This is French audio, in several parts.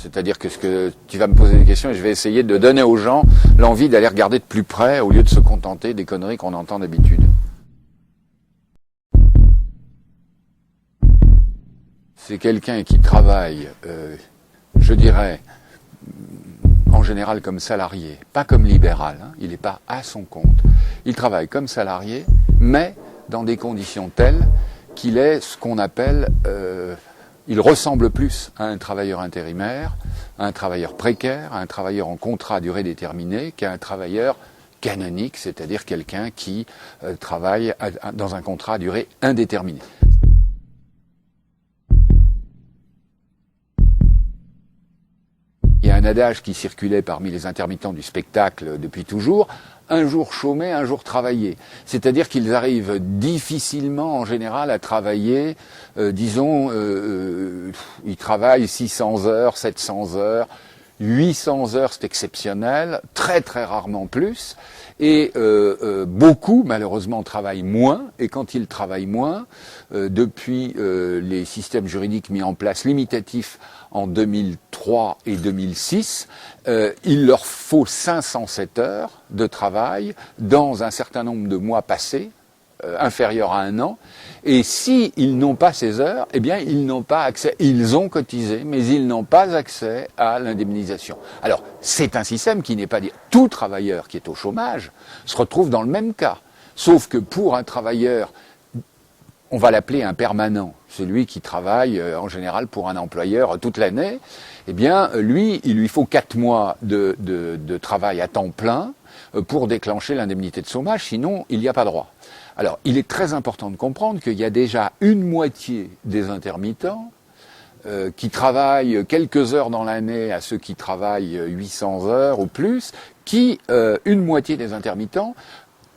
C'est-à-dire que tu vas me poser des questions et je vais essayer de donner aux gens l'envie d'aller regarder de plus près au lieu de se contenter des conneries qu'on entend d'habitude. C'est quelqu'un qui travaille, je dirais, en général comme salarié, pas comme libéral, hein, il n'est pas à son compte. Il travaille comme salarié, mais dans des conditions telles qu'il est ce qu'on appelle, il ressemble plus à un travailleur intérimaire, à un travailleur précaire, à un travailleur en contrat à durée déterminée, qu'à un travailleur canonique, c'est-à-dire quelqu'un qui travaille dans un contrat à durée indéterminée. Il y a un adage qui circulait parmi les intermittents du spectacle depuis toujours, un jour chômé, un jour travaillé. C'est-à-dire qu'ils arrivent difficilement en général à travailler, ils travaillent 600 heures, 700 heures, 800 heures, c'est exceptionnel, très très rarement plus. Et beaucoup, malheureusement, travaillent moins. Et quand ils travaillent moins, depuis les systèmes juridiques mis en place limitatifs en 2003 et 2006, il leur faut 507 heures de travail dans un certain nombre de mois passés, inférieur à un an. Et s'ils n'ont pas ces heures, eh bien, ils n'ont pas accès. Ils ont cotisé, mais ils n'ont pas accès à l'indemnisation. Alors, c'est un système qui n'est pas dit. Tout travailleur qui est au chômage se retrouve dans le même cas. Sauf que pour un travailleur, on va l'appeler un permanent, celui qui travaille en général pour un employeur toute l'année, eh bien, lui, il lui faut 4 mois de travail à temps plein pour déclencher l'indemnité de chômage, sinon il n'y a pas droit. Alors, il est très important de comprendre qu'il y a déjà une moitié des intermittents qui travaillent quelques heures dans l'année à ceux qui travaillent 800 heures ou plus, une moitié des intermittents,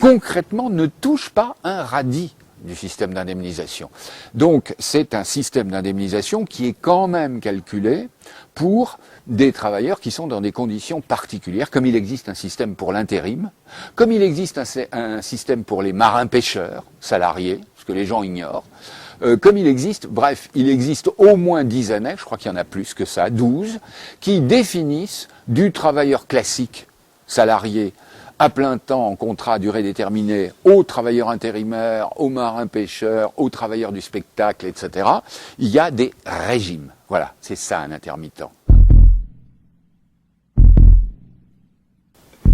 concrètement, ne touchent pas un radis du système d'indemnisation. Donc, c'est un système d'indemnisation qui est quand même calculé pour des travailleurs qui sont dans des conditions particulières, comme il existe un système pour l'intérim, comme il existe un système pour les marins-pêcheurs salariés, ce que les gens ignorent, comme il existe au moins 10 annexes, je crois qu'il y en a plus que ça, 12, qui définissent du travailleur classique salarié à plein temps en contrat à durée déterminée aux travailleurs intérimaires, aux marins-pêcheurs, aux travailleurs du spectacle, etc. Il y a des régimes. Voilà, c'est ça un intermittent.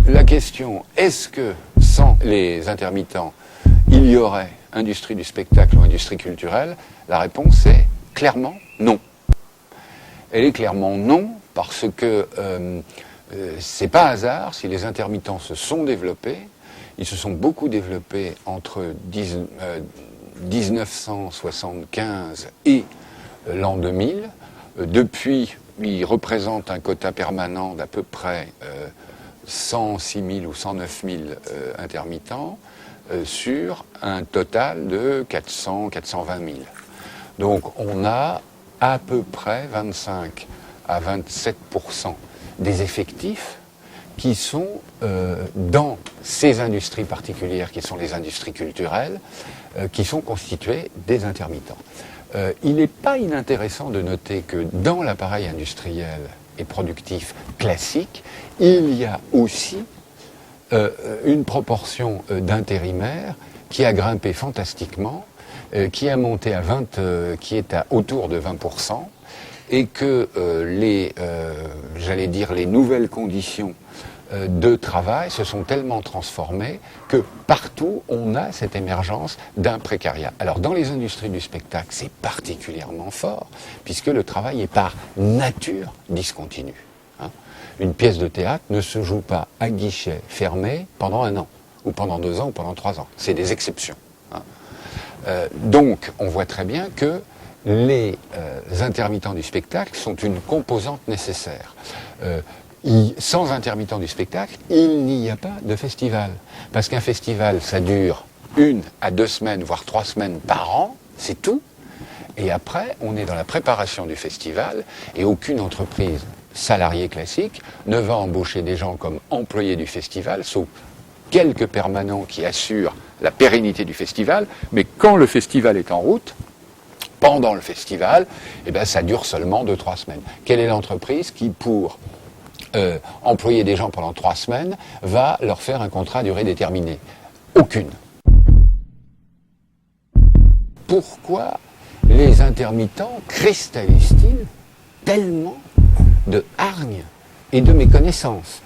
La question, est-ce que sans les intermittents, il y aurait industrie du spectacle ou industrie culturelle? La réponse est clairement non. Elle est clairement non parce que c'est pas hasard si les intermittents se sont développés. Ils se sont beaucoup développés entre 1975 et l'an 2000. Depuis, ils représentent un quota permanent d'à peu près 106 000 ou 109 000 intermittents sur un total de 420 000. Donc on a à peu près 25 à 27% des effectifs qui sont dans ces industries particulières qui sont les industries culturelles, qui sont constituées des intermittents. Il n'est pas inintéressant de noter que dans l'appareil industriel et productif classique, il y a aussi une proportion d'intérimaires qui a grimpé fantastiquement, qui a monté à qui est autour de 20%, et que les nouvelles conditions de travail se sont tellement transformées que partout on a cette émergence d'un précariat. Alors dans les industries du spectacle, c'est particulièrement fort, puisque le travail est par nature discontinu. Une pièce de théâtre ne se joue pas à guichet fermé pendant 1 an, ou pendant 2 ans, ou pendant 3 ans. C'est des exceptions. Donc on voit très bien que les intermittents du spectacle sont une composante nécessaire. Sans intermittents du spectacle, il n'y a pas de festival. Parce qu'un festival, ça dure 1 à 2 semaines, voire 3 semaines par an, c'est tout. Et après, on est dans la préparation du festival, et aucune entreprise salariée classique ne va embaucher des gens comme employés du festival, sauf quelques permanents qui assurent la pérennité du festival, mais quand le festival est en route, pendant le festival, eh ben, ça dure seulement 2-3 semaines. Quelle est l'entreprise qui, pour employer des gens pendant 3 semaines, va leur faire un contrat à durée déterminée? Aucune. Pourquoi les intermittents cristallisent-ils tellement de hargne et de méconnaissance?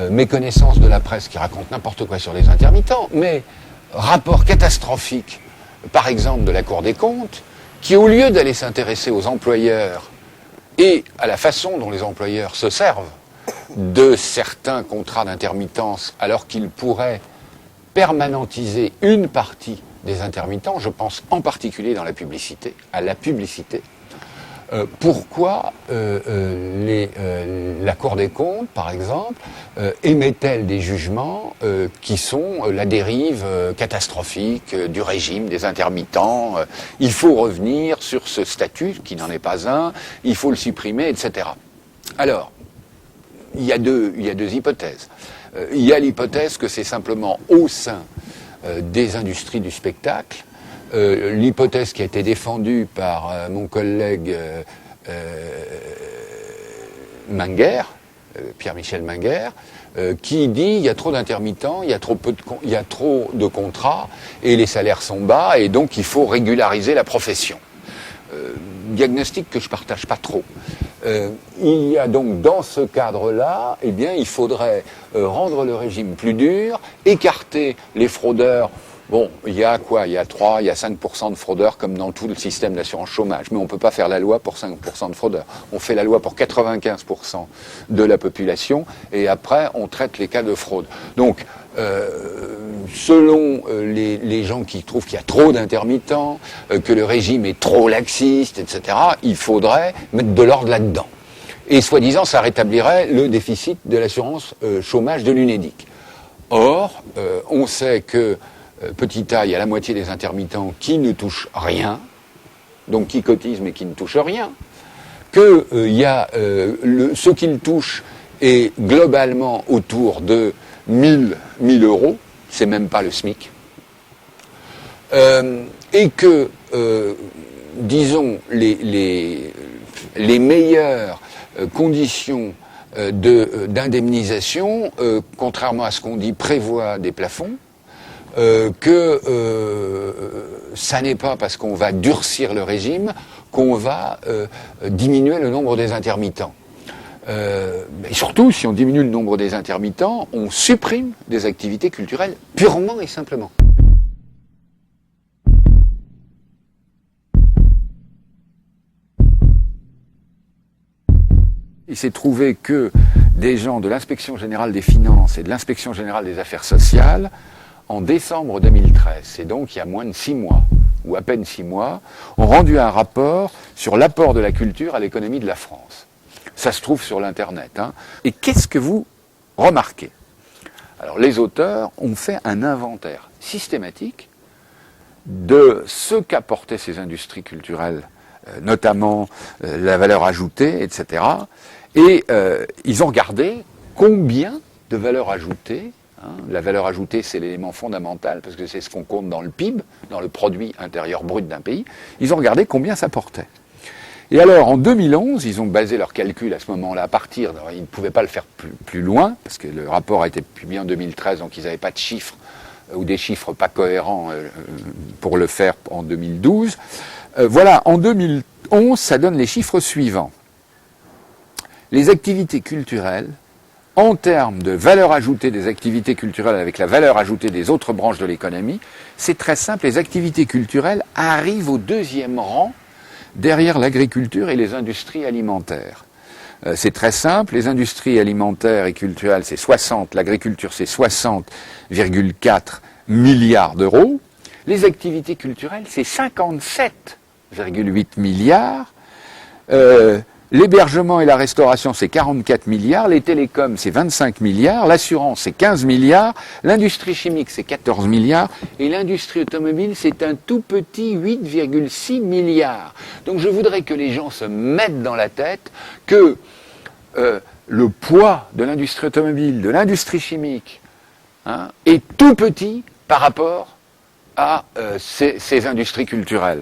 Méconnaissance de la presse qui raconte n'importe quoi sur les intermittents, mais rapport catastrophique, par exemple, de la Cour des comptes, qui, au lieu d'aller s'intéresser aux employeurs et à la façon dont les employeurs se servent de certains contrats d'intermittence, alors qu'ils pourraient permanentiser une partie des intermittents, je pense en particulier dans la publicité, à la publicité. Pourquoi la Cour des comptes, par exemple, émet-elle des jugements qui sont la dérive catastrophique du régime des intermittents? Il faut revenir sur ce statut qui n'en est pas un, il faut le supprimer, etc. Alors, il y a deux hypothèses. Il y a l'hypothèse que c'est simplement au sein des industries du spectacle, l'hypothèse qui a été défendue par mon collègue Menger, Pierre-Michel Menger, qui dit il y a trop d'intermittents, il y a trop de contrats et les salaires sont bas et donc il faut régulariser la profession. Diagnostic que je partage pas trop. Il y a donc dans ce cadre-là, eh bien, il faudrait rendre le régime plus dur, écarter les fraudeurs. Bon, il y a 5% de fraudeurs comme dans tout le système d'assurance chômage, mais on ne peut pas faire la loi pour 5% de fraudeurs. On fait la loi pour 95% de la population et après on traite les cas de fraude. Donc, selon les gens qui trouvent qu'il y a trop d'intermittents, que le régime est trop laxiste, etc., il faudrait mettre de l'ordre là-dedans. Et soi-disant, ça rétablirait le déficit de l'assurance chômage de l'UNEDIC. Or, on sait que petit A, il y a la moitié des intermittents qui ne touchent rien, donc qui cotisent mais qui ne touchent rien, que il y a ce qu'ils touchent est globalement autour de 1000 euros, c'est même pas le SMIC, et que, disons, les meilleures conditions d'indemnisation, contrairement à ce qu'on dit, prévoient des plafonds, que ça n'est pas parce qu'on va durcir le régime qu'on va diminuer le nombre des intermittents. Et surtout, si on diminue le nombre des intermittents, on supprime des activités culturelles purement et simplement. Il s'est trouvé que des gens de l'Inspection générale des finances et de l'Inspection générale des affaires sociales, en décembre 2013, c'est donc il y a moins de 6 mois, ou à peine 6 mois, ont rendu un rapport sur l'apport de la culture à l'économie de la France. Ça se trouve sur l'Internet. Hein. Et qu'est-ce que vous remarquez? Alors, les auteurs ont fait un inventaire systématique de ce qu'apportaient ces industries culturelles, notamment la valeur ajoutée, etc. Et ils ont regardé combien de valeur ajoutée. La valeur ajoutée, c'est l'élément fondamental, parce que c'est ce qu'on compte dans le PIB, dans le produit intérieur brut d'un pays. Ils ont regardé combien ça portait. Et alors, en 2011, ils ont basé leur calcul à ce moment-là, à partir, ils ne pouvaient pas le faire plus loin, parce que le rapport a été publié en 2013, donc ils n'avaient pas de chiffres, ou des chiffres pas cohérents pour le faire en 2012. Voilà, en 2011, ça donne les chiffres suivants. Les activités culturelles, en termes de valeur ajoutée des activités culturelles avec la valeur ajoutée des autres branches de l'économie, c'est très simple, les activités culturelles arrivent au 2e rang derrière l'agriculture et les industries alimentaires. C'est très simple, les industries alimentaires et culturelles c'est 60, l'agriculture c'est 60,4 milliards d'euros, les activités culturelles c'est 57,8 milliards, l'hébergement et la restauration, c'est 44 milliards, les télécoms, c'est 25 milliards, l'assurance, c'est 15 milliards, l'industrie chimique, c'est 14 milliards, et l'industrie automobile, c'est un tout petit 8,6 milliards. Donc je voudrais que les gens se mettent dans la tête que le poids de l'industrie automobile, de l'industrie chimique, est tout petit par rapport à ces industries culturelles.